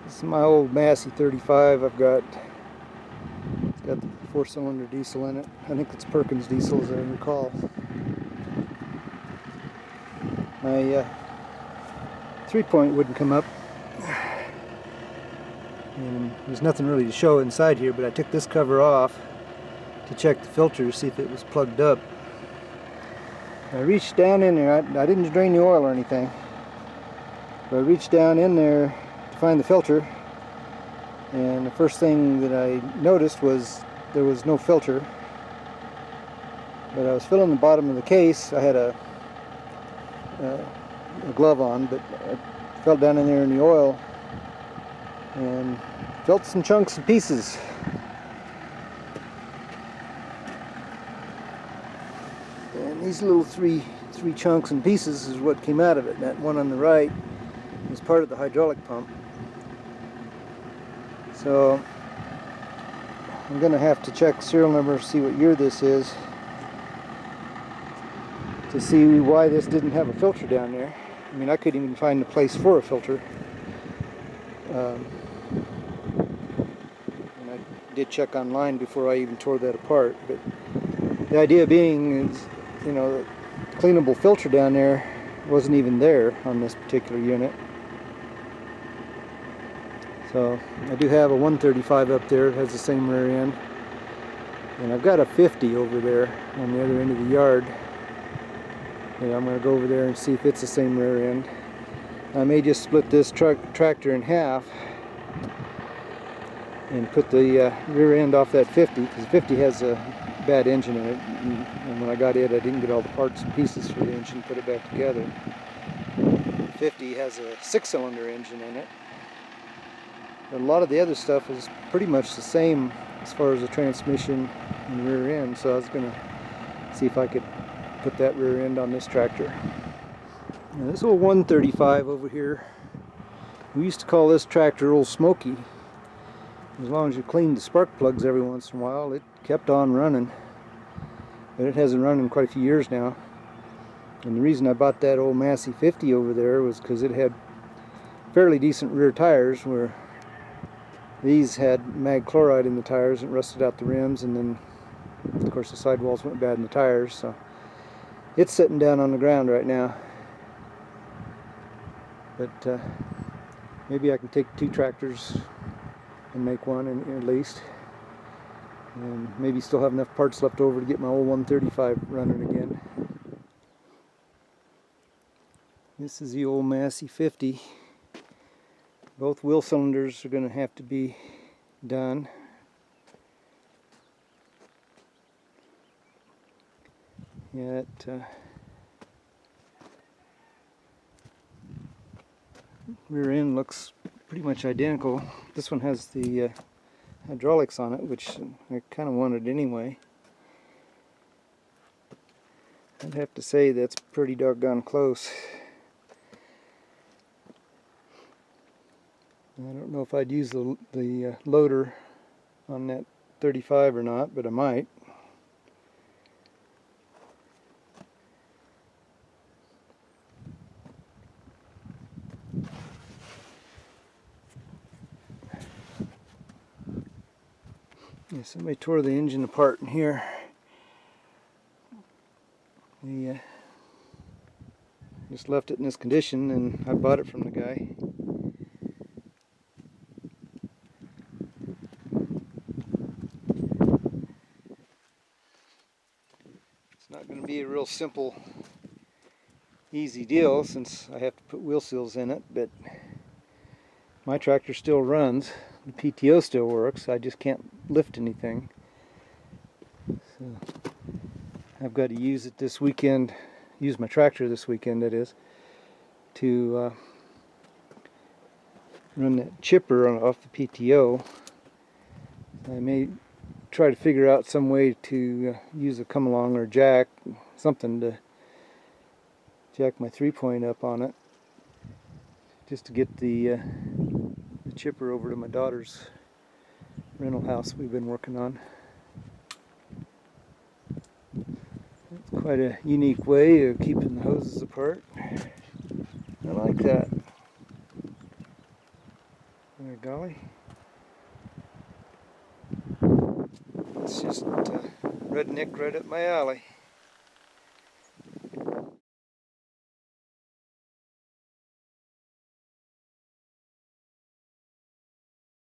This is my old Massey 35. It's got the 4-cylinder diesel in it. I think it's Perkins diesel, as I recall. My 3-point wouldn't come up, and there's nothing really to show inside here, but I took this cover off to check the filter to see if it was plugged up. I reached down in there. I didn't drain the oil or anything, but I reached down in there to find the filter, and the first thing that I noticed was there was no filter. But I was filling the bottom of the case. I had a glove on, but I fell down in there in the oil and felt some chunks and pieces. And these little three chunks and pieces is what came out of it. That one on the right is part of the hydraulic pump. So I'm going to have to check serial number, see what year this is, to see why this didn't have a filter down there. I mean, I couldn't even find a place for a filter. And I did check online before I even tore that apart. But the idea being is, you know, the cleanable filter down there wasn't even there on this particular unit. So I do have a 135 up there. It has the same rear end. And I've got a 50 over there on the other end of the yard. And I'm going to go over there and see if it's the same rear end. I may just split this tractor in half and put the rear end off that 50, because the 50 has a bad engine in it, and when I got it, I didn't get all the parts and pieces for the engine, put it back together. The 50 has a 6-cylinder engine in it, but a lot of the other stuff is pretty much the same as far as the transmission and the rear end, so I was going to see if I could put that rear end on this tractor. Now, this old 135 over here, we used to call this tractor Old Smoky. As long as you cleaned the spark plugs every once in a while, it kept on running. But it hasn't run in quite a few years now. And the reason I bought that old Massey 50 over there was because it had fairly decent rear tires, where these had mag chloride in the tires and rusted out the rims, and then of course the sidewalls went bad in the tires. So it's sitting down on the ground right now. But maybe I can take 2 tractors and make one at least, and maybe still have enough parts left over to get my old 135 running again. This is the old Massey 50. Both wheel cylinders are going to have to be done. Yeah, rear end looks pretty much identical. This one has the hydraulics on it, which I kind of wanted anyway. I'd have to say that's pretty doggone close. I don't know if I'd use the loader on that 35 or not, but I might. Yeah, somebody tore the engine apart in here. We just left it in this condition, and I bought it from the guy. It's not going to be a real simple, easy deal since I have to put wheel seals in it, but my tractor still runs. The PTO still works. I just can't lift anything. So I've got to use it this weekend, use my tractor this weekend, that is, to run that chipper off the PTO. I may try to figure out some way to use a come along or jack, something to jack my 3-point up on it, just to get the chipper over to my daughter's rental house we've been working on. It's quite a unique way of keeping the hoses apart. I like that. Golly. It's just redneck right up my alley.